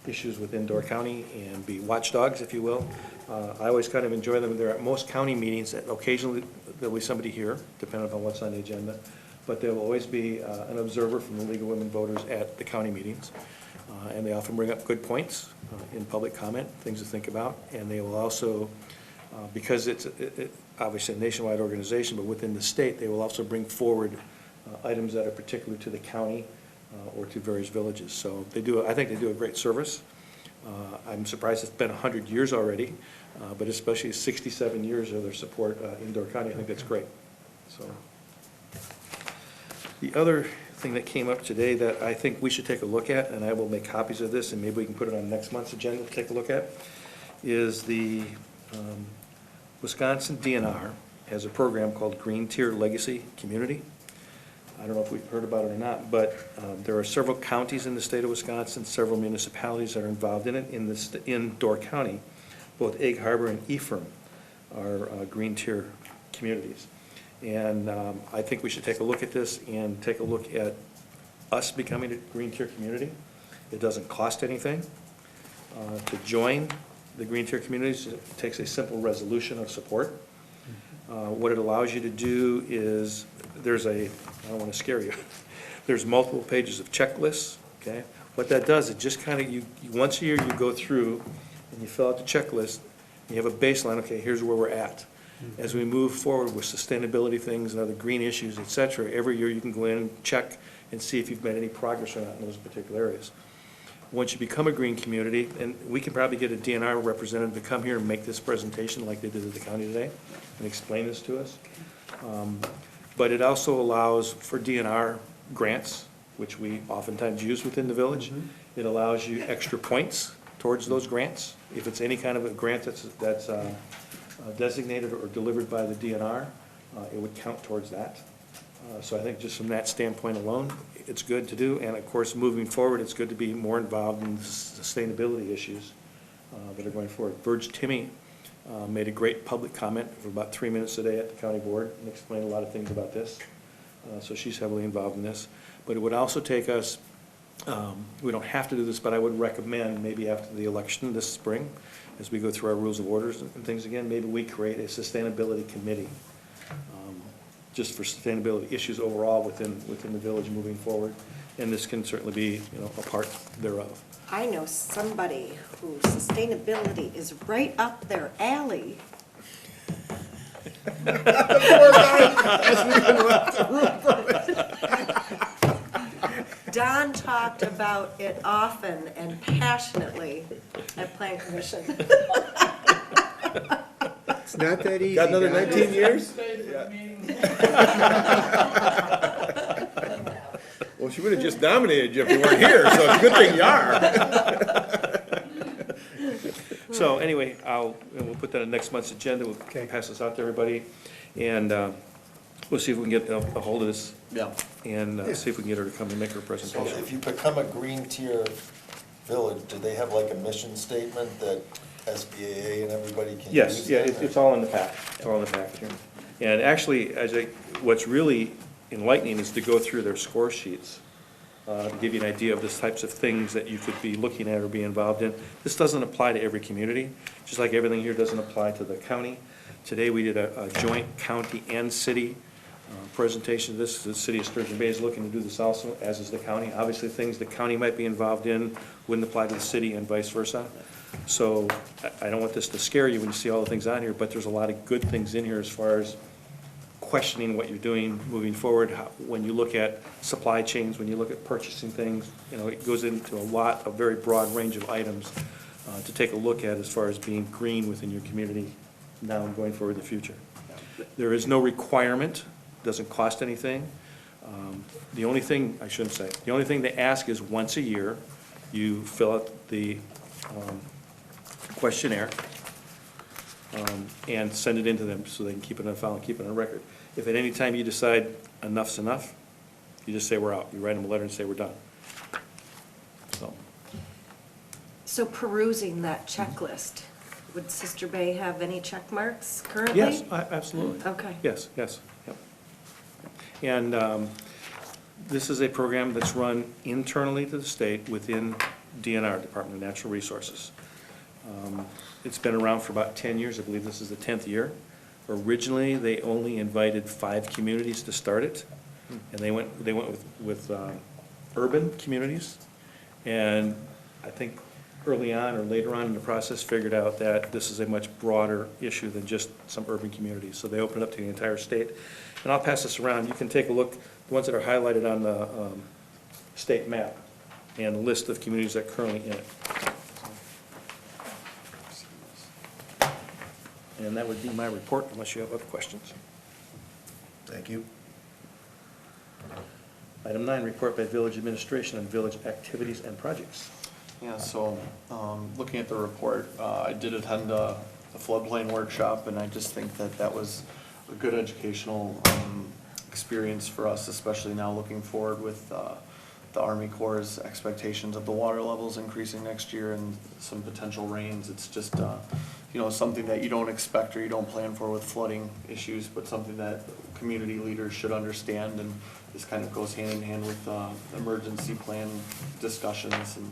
issues within Door County and be watchdogs, if you will. I always kind of enjoy them. They're at most county meetings. Occasionally, there'll be somebody here, depending on what's on the agenda. But there will always be an observer from the League of Women Voters at the county meetings. And they often bring up good points in public comment, things to think about. And they will also, because it's obviously a nationwide organization, but within the state, they will also bring forward items that are particular to the county or to various villages. So they do, I think they do a great service. I'm surprised it's been 100 years already, but especially 67 years of their support in Door County, I think that's great. So the other thing that came up today that I think we should take a look at, and I will make copies of this, and maybe we can put it on next month's agenda to take a look at, is the Wisconsin DNR has a program called Green Tier Legacy Community. I don't know if we've heard about it or not, but there are several counties in the state of Wisconsin, several municipalities that are involved in it. In Door County, both Egg Harbor and Ephraim are green tier communities. And I think we should take a look at this and take a look at us becoming a green tier community. It doesn't cost anything to join the green tier communities. It takes a simple resolution of support. What it allows you to do is, I don't want to scare you, there's multiple pages of checklists, okay? What that does, it just kind of, once a year you go through and you fill out the checklist, and you have a baseline, okay, here's where we're at. As we move forward with sustainability things and other green issues, et cetera, every year you can go in and check and see if you've made any progress or not in those particular areas. Once you become a green community, and we can probably get a DNR representative to come here and make this presentation like they did at the county today and explain this to us. But it also allows for DNR grants, which we oftentimes use within the village. It allows you extra points towards those grants. If it's any kind of a grant that's designated or delivered by the DNR, it would count towards that. So I think just from that standpoint alone, it's good to do. And of course, moving forward, it's good to be more involved in the sustainability issues that are going forward. Verge Timmy made a great public comment for about 3 minutes a day at the county board and explained a lot of things about this. So she's heavily involved in this. But it would also take us, we don't have to do this, but I would recommend maybe after the election this spring, as we go through our rules of orders and things again, maybe we create a sustainability committee just for sustainability issues overall within the village moving forward. And this can certainly be, a part thereof. I know somebody whose sustainability is right up their alley. Don talked about it often and passionately at Plan Commission. It's not that easy. Got another guys. 19 years? Well, she would have just nominated you if you weren't here, so it's a good thing you are. So anyway, we'll put that on next month's agenda. We'll Okay. pass this out to everybody. And we'll see if we can get a hold of this Yeah. and see if we can get her to come and make her So presentation. if you become a green tier village, do they have like a mission statement that SBAA and everybody can use? Yes, yeah, then, or- it's all in the pack. It's all in the package here. And actually, what's really enlightening is to go through their score sheets to give you an idea of the types of things that you could be looking at or be involved in. This doesn't apply to every community, just like everything here doesn't apply to the county. Today, we did a joint county and city presentation. The city of Sturgeon Bay is looking to do this also, as is the county. Obviously, things the county might be involved in wouldn't apply to the city and vice versa. So I don't want this to scare you when you see all the things on here, but there's a lot of good things in here as far as questioning what you're doing moving forward. When you look at supply chains, when you look at purchasing things, it goes into a very broad range of items to take a look at as far as being green within your community now and going forward in the future. There is no requirement, doesn't cost anything. The only thing they ask is once a year, you fill out the questionnaire and send it in to them so they can keep it on file and keep it on record. If at any time you decide enough's enough, you just say we're out. You write them a letter and say we're done. So perusing that checklist, would Sister Bay have any check marks currently? Yes, absolutely. Okay. Yes, yep. And this is a program that's run internally to the state within DNR, Department of Natural Resources. It's been around for about 10 years. I believe this is the 10th year. Originally, they only invited 5 communities to start it, and they went with urban communities. And I think early on or later on in the process figured out that this is a much broader issue than just some urban communities. So they opened it up to the entire state. And I'll pass this around. You can take a look, the ones that are highlighted on the state map and the list of communities that are currently in it. And that would be my report unless you have other questions. Thank you. Item 9, report by village administration on village activities and projects. Yeah, so, looking at the report, I did attend the floodplain workshop, and I just think that that was a good educational experience for us, especially now looking forward with the Army Corps' expectations of the water levels increasing next year and some potential rains. It's just, you know, something that you don't expect or you don't plan for with flooding issues, but something that community leaders should understand, and this kind of goes hand in hand with emergency plan discussions and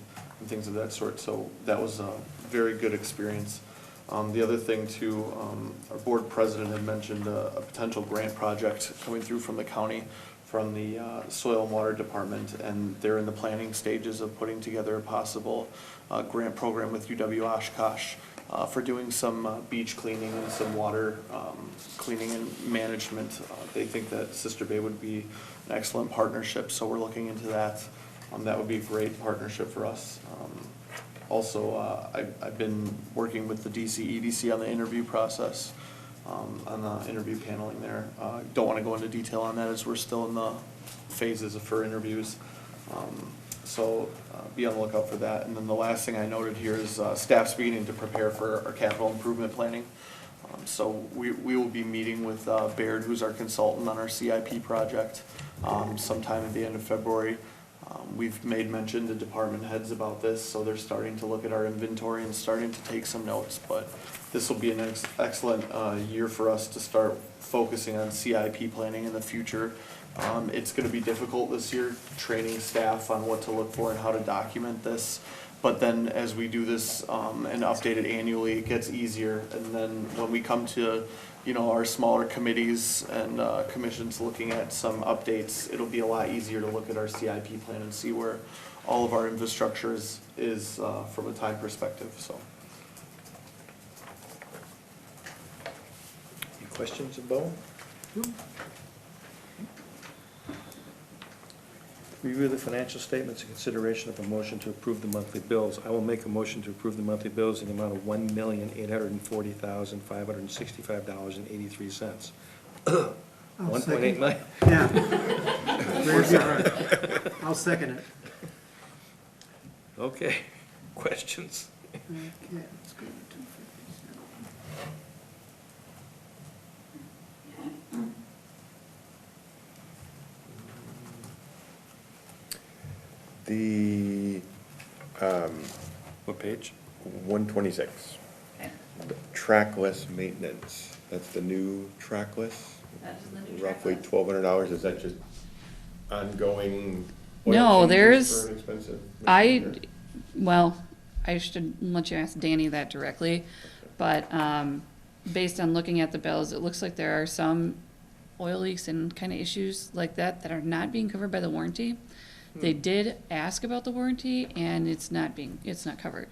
things of that sort. So that was a very good experience. The other thing too, our board president had mentioned a potential grant project coming through from the county, from the Soil and Water Department, and they're in the planning stages of putting together a possible grant program with UW Oshkosh for doing some beach cleaning and some water cleaning and management. They think that Sister Bay would be an excellent partnership, so we're looking into that. That would be a great partnership for us. Also, I've been working with the EDC on the interview process, on the interview paneling there. Don't want to go into detail on that as we're still in the phases for interviews. So be on the lookout for that. And then the last thing I noted here is staff's beginning to prepare for our capital improvement planning. So we will be meeting with Baird, who's our consultant on our CIP project, sometime at the end of February. We've made mention to department heads about this, so they're starting to look at our inventory and starting to take some notes. But this will be an excellent year for us to start focusing on CIP planning in the future. It's going to be difficult this year, training staff on what to look for and how to document this. But then as we do this and update it annually, it gets easier. And then when we come to, you know, our smaller committees and commissions looking at some updates, it'll be a lot easier to look at our CIP plan and see where all of our infrastructure is from a time perspective, so. Any questions of Bo? Review the financial statements and consideration of a motion to approve the monthly bills. I will make a motion to approve the monthly bills in the amount of $1,840,565.83. I'll 1.8 million? Yeah. Very good. I'll second it. Okay, questions? Okay, let's go to 257. The, What page? 126, Okay, trackless maintenance, that's the new trackless? that is the new Roughly trackless. $1,200, is that just ongoing? oil No, changes there's- for an expensive I, machine, well, I should let you ask Danny that directly, but, based on looking at the bills, it looks like there are some oil leaks and kind of issues like that that are not being covered by the warranty. They did ask about the warranty and it's not covered.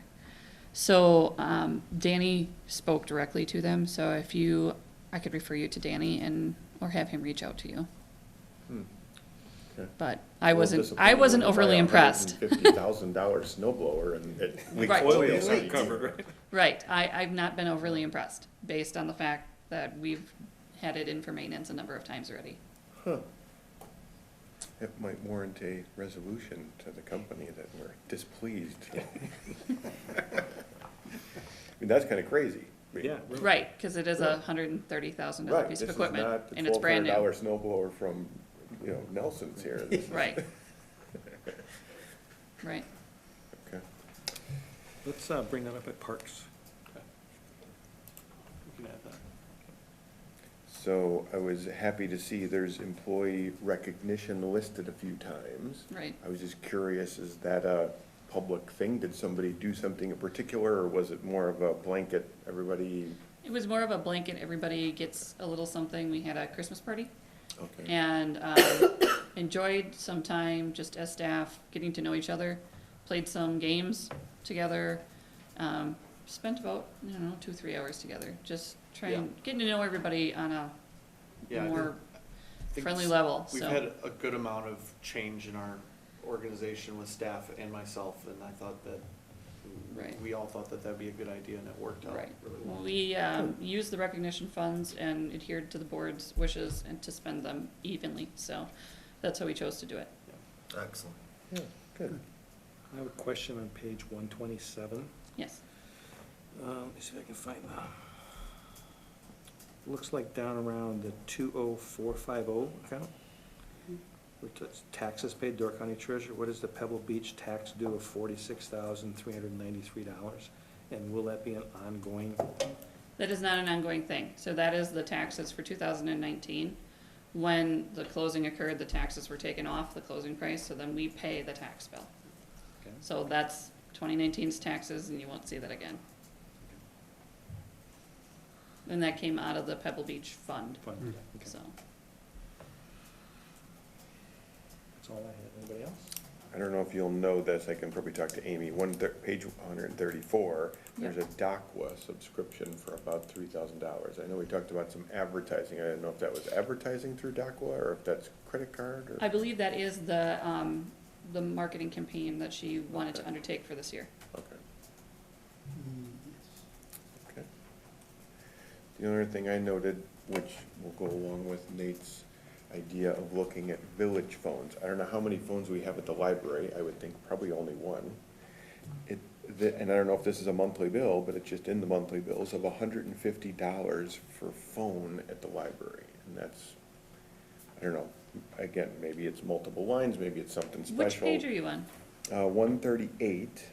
So, Danny spoke directly to them, so if you, I could refer you to Danny or have him reach out to you. Okay. But A I little wasn't disappointing when overly you buy a impressed. $150,000 snow blower and it leaks Right. oil. It's not covered, right? Right, I've not been overly impressed, based on the fact that we've had it in for maintenance a number of times already. Huh. It might warrant a resolution to the company that we're displeased. I mean, that's kind of crazy. I mean, Yeah. really. Right, because it is a $130,000 Right, piece this of is equipment, not the and it's brand new. $1,200 snow blower from, you know, Nelson's here. This is- Right. Right. Okay. Let's bring that up at Parks. We can add that. So I was happy to see there's employee recognition listed a few times. Right. I was just curious, is that a public thing? Did somebody do something in particular, or was it more of a blanket, everybody? It was more of a blanket, everybody gets a little something. We had a Christmas party Okay. and enjoyed some time just as staff, getting to know each other, played some games together, spent about, 2-3 hours together, just getting to know everybody on a Yeah, more I think friendly level, We've so. had a good amount of change in our organization with staff and myself, and I thought that, Right. we all thought that that'd be a good idea, and it worked out Right. really well. We used the recognition funds and adhered to the board's wishes and to spend them evenly, so that's how we chose to do it. Excellent. Yeah, good. I have a question on page 127. Yes. Let me see if I can find that. Looks like down around the 20450 account. which is taxes paid, Door County Treasurer, what is the Pebble Beach tax due of $46,393? And will that be an ongoing? That is not an ongoing thing. So that is the taxes for 2019. When the closing occurred, the taxes were taken off the closing price, so then we pay the tax bill. Okay. So that's 2019's taxes, and you won't see that again. And that came out of the Pebble Beach Fund, Fine, okay. so. That's all I have. Anybody else? I don't know if you'll know this, I can probably talk to Amy, page 134, there's a DACWA subscription for about $3,000. I know we talked about some advertising, I didn't know if that was advertising through DACWA, or if that's credit card, or? I believe that is the marketing campaign that she wanted to undertake for this year. Okay. Okay. The other thing I noted, which will go along with Nate's idea of looking at village phones. I don't know how many phones we have at the library, I would think probably only one. And I don't know if this is a monthly bill, but it's just in the monthly bills of $150 for phone at the library. And that's, I don't know, again, maybe it's multiple lines, maybe it's something special. Which page are you on? 138.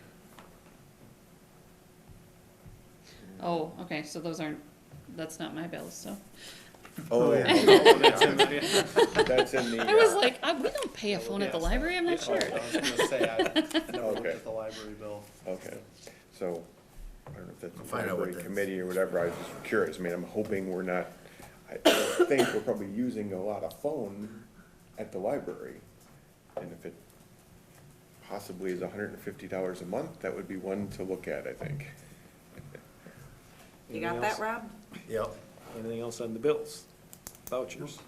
Oh, okay, so those aren't, that's not my bills, so. Oh, yeah. That's in there. that's in the. I was like, we don't pay a phone at the Yes. library, I'm not sure. I was gonna say, I never looked Okay. at the library bill. Okay, so, I don't know if that's We'll a find out what library that is. committee or whatever, I was just curious, I mean, I'm hoping we're not, I think we're probably using a lot of phone at the library. And if it possibly is $150 a month, that would be one to look at, I think. You got Anything that, else? Rob? Yep. Anything else on the bills? Vouchers?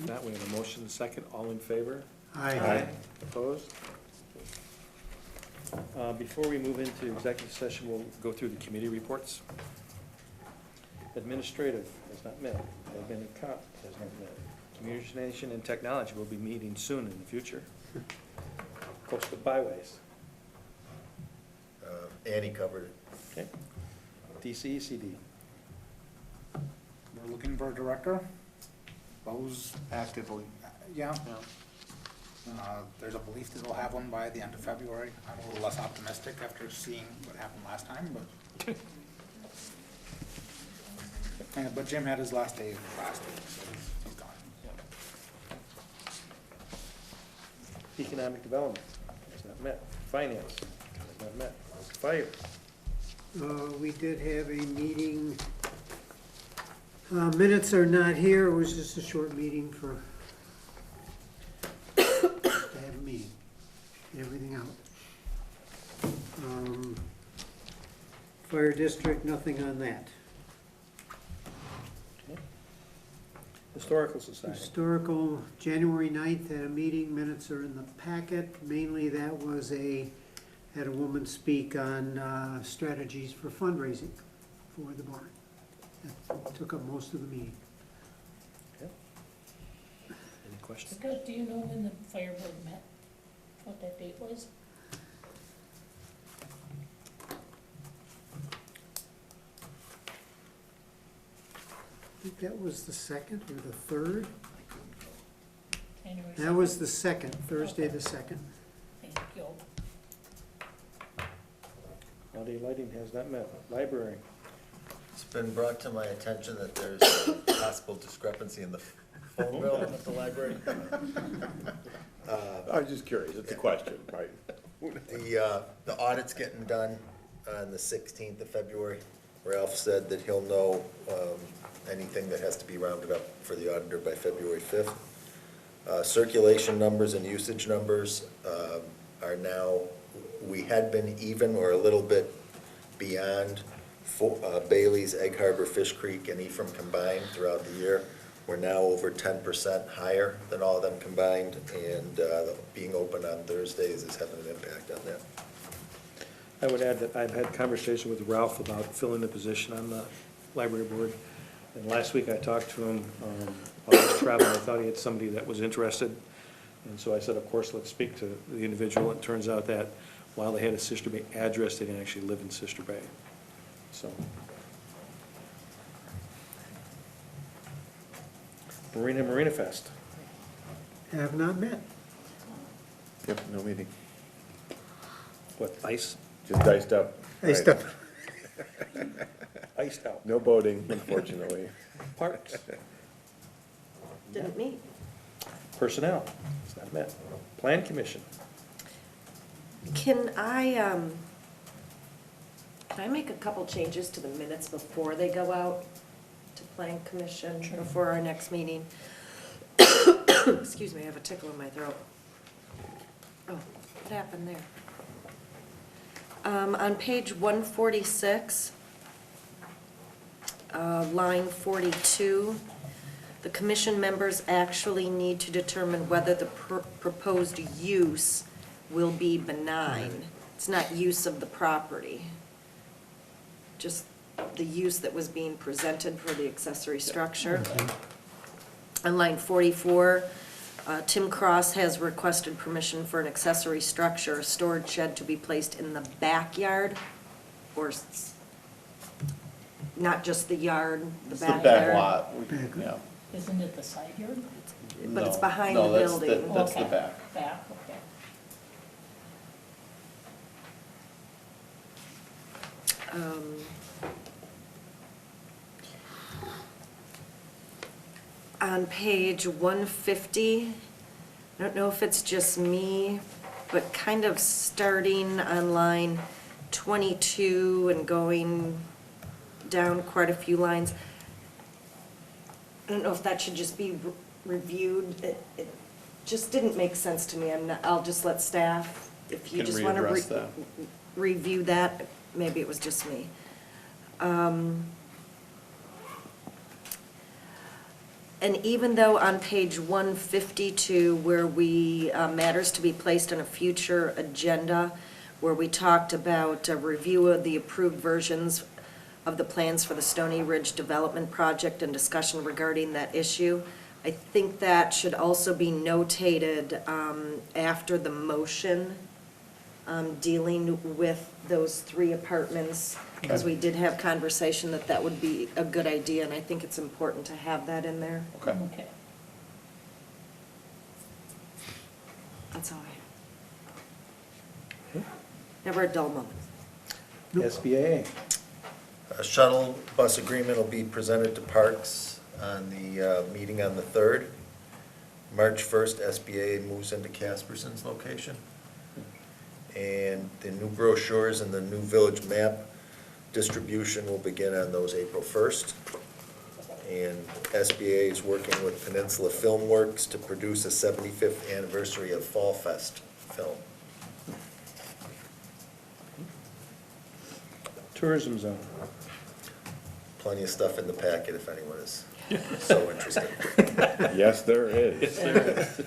Not, we have a motion and a second. All in favor? Aye. Opposed? Before we move into executive session, we'll go through the committee reports. Administrative has not met. Admin and Comp has not met. Communication and Technology will be meeting soon in the future. Coastal Byways. Annie covered it. Okay. DCECD. We're looking for a director. Those, Actively. yeah. There's a belief that we'll have one by the end of February. I'm a little less optimistic after seeing what happened last time, but. But Jim had his last day last week, so he's gone. Economic Development has not met. Finance has not met. Fire. We did have a meeting. Minutes are not here, it was just a short meeting to have a meeting, get everything out. Fire District, nothing on that. Historical Society. Historical, January 9th, had a meeting, minutes are in the packet. Mainly that was had a woman speak on strategies for fundraising for the barn. That took up most of the meeting. Okay. Any questions? Scott, do you know when the fire board met? What that date was? I think that was the second or the third. January That was 2nd? the second, Thursday the second. Thank you. Holiday Lighting has not met. Library. It's been brought to my attention that there's a possible discrepancy in the phone bill at the library. I was just curious, it's a question, right? The audit's getting done on the 16th of February. Ralph said that he'll know anything that has to be rounded up for the auditor by February 5th. Circulation numbers and usage numbers are now, we had been even or a little bit beyond Bailey's, Egg Harbor, Fish Creek, and Ephraim combined throughout the year. We're now over 10% higher than all of them combined, and being open on Thursdays is having an impact on that. I would add that I've had conversation with Ralph about filling the position on the library board. And last week I talked to him while I was traveling. I thought he had somebody that was interested. And so I said, of course, let's speak to the individual. It turns out that while they had a Sister Bay address, they didn't actually live in Sister Bay. So. Marina Fest. have not met. Yep, no meeting. What, ice, Just diced up. Hey, Right. step, iced out? No boating, unfortunately. Parks, Didn't meet. personnel, it's not met. Plan commission, Can I make a couple changes to the minutes before they go out to Plan Commission before our next meeting? Excuse me, I have a tickle in my throat. Oh, what happened there? On page 146, line 42, the commission members actually need to determine whether the proposed use will be benign. It's not use of the property, just the use that was being presented for the accessory structure. On line 44, Tim Cross has requested permission for an accessory structure, a storage shed to be placed in the backyard, or not just the yard, the It's the backyard. back lot, yeah. Isn't it the side yard? But it's No, behind no, the that's building. That's the Okay. back. Back, okay. Um, On page 150, I don't know if it's just me, but kind of starting on line 22 and going down quite a few lines. I don't know if that should just be reviewed. It just didn't make sense to me. I'll just let staff, if you Can just want to readdress that. review that, maybe it was just me. And even though on page 152, where we, matters to be placed on a future agenda, where we talked about a review of the approved versions of the plans for the Stony Ridge Development Project and discussion regarding that issue, I think that should also be notated after the motion dealing with those 3 apartments, because we did have conversation that that would be a good idea, and I think it's important to have that in there. Okay. Okay. That's all I have. Never a dull moment. SBAA, A shuttle bus agreement will be presented to Parks on the meeting on the 3rd. March 1st, SBA moves into Casperson's location. And the new brochures and the new village map distribution will begin on those April 1st. And SBA is working with Peninsula Film Works to produce a 75th anniversary of Fall Fest film. tourism zone, Plenty of stuff in the packet if anyone is so interested. Yes, there is.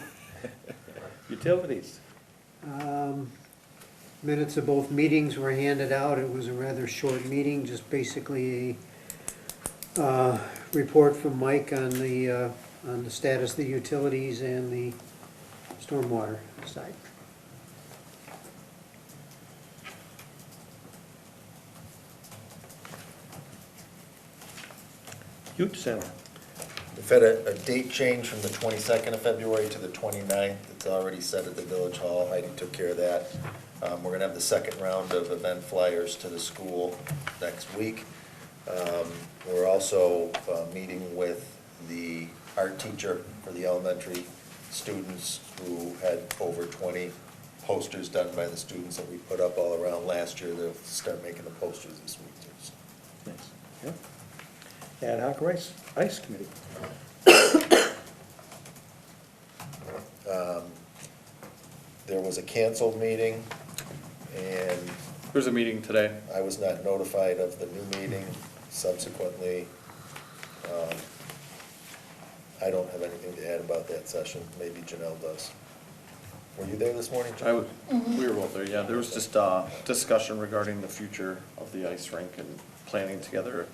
utilities, minutes of both meetings were handed out. It was a rather short meeting, just basically a report from Mike on the status of the utilities and the stormwater side. youth center, We've had a date change from the 22nd of February to the 29th. It's already set at the Village Hall. Heidi took care of that. We're going to have the second round of event flyers to the school next week. We're also meeting with the art teacher for the elementary students who had over 20 posters done by the students that we put up all around last year. They'll start making the posters this week too. nice, yeah. Ad hoc ice committee, There was a canceled meeting, and There's a meeting today. I was not notified of the new meeting. Subsequently, I don't have anything to add about that session. Maybe Janelle does. Were you there this morning, Janelle? We were both there, yeah. There was just discussion regarding the future of the ice rink and planning together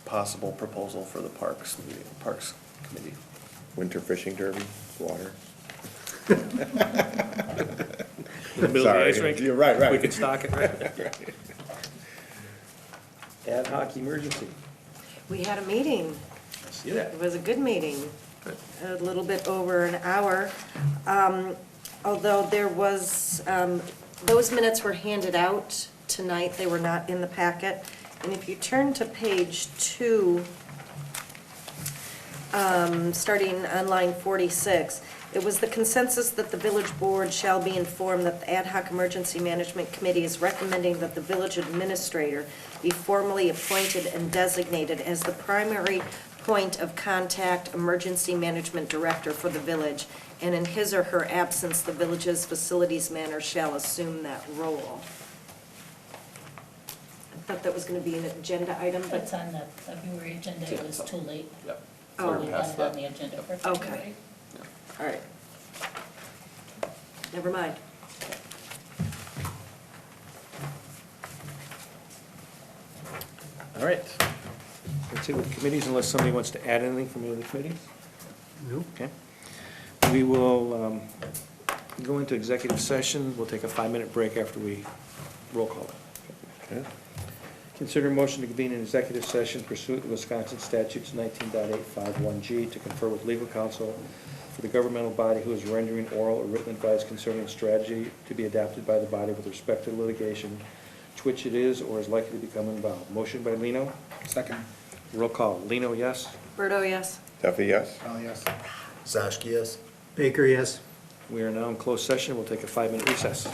possible proposal for the Parks Committee. Winter fishing derby, water. build the Sorry. ice rink. You're right. We could stock it, right? Ad hoc emergency, We had a meeting. see that, It was a good meeting. a little bit over an hour. Although there was, those minutes were handed out tonight, they were not in the packet. And if you turn to page 2, starting on line 46, it was the consensus that the village board shall be informed that the Ad hoc Emergency Management Committee is recommending that the village administrator be formally appointed and designated as the primary point of contact emergency management director for the village, and in his or her absence, the village's facilities manager shall assume that role. I thought that was gonna be an agenda item, but, It's on the February agenda, it was too late. Yep. So So we we're got past it on that. the agenda for Okay. February. all right. Never mind. All right. That's it with committees, unless somebody wants to add anything from any of the committees? Nope. Okay. We will go into executive session. We'll take a 5-minute break after we roll call it. Okay. Consider motion to convene an executive session pursuant to Wisconsin statutes 19.851G to confer with legal counsel for the governmental body who is rendering oral or written advice concerning strategy to be adopted by the body with respect to litigation to which it is or is likely to become involved. Motion by Lino. Second. Roll call. Lino, yes? Berto, yes? Duffy, yes? Oh, yes. Zashki, yes? Baker, yes? We are now in closed session. We'll take a 5-minute recess.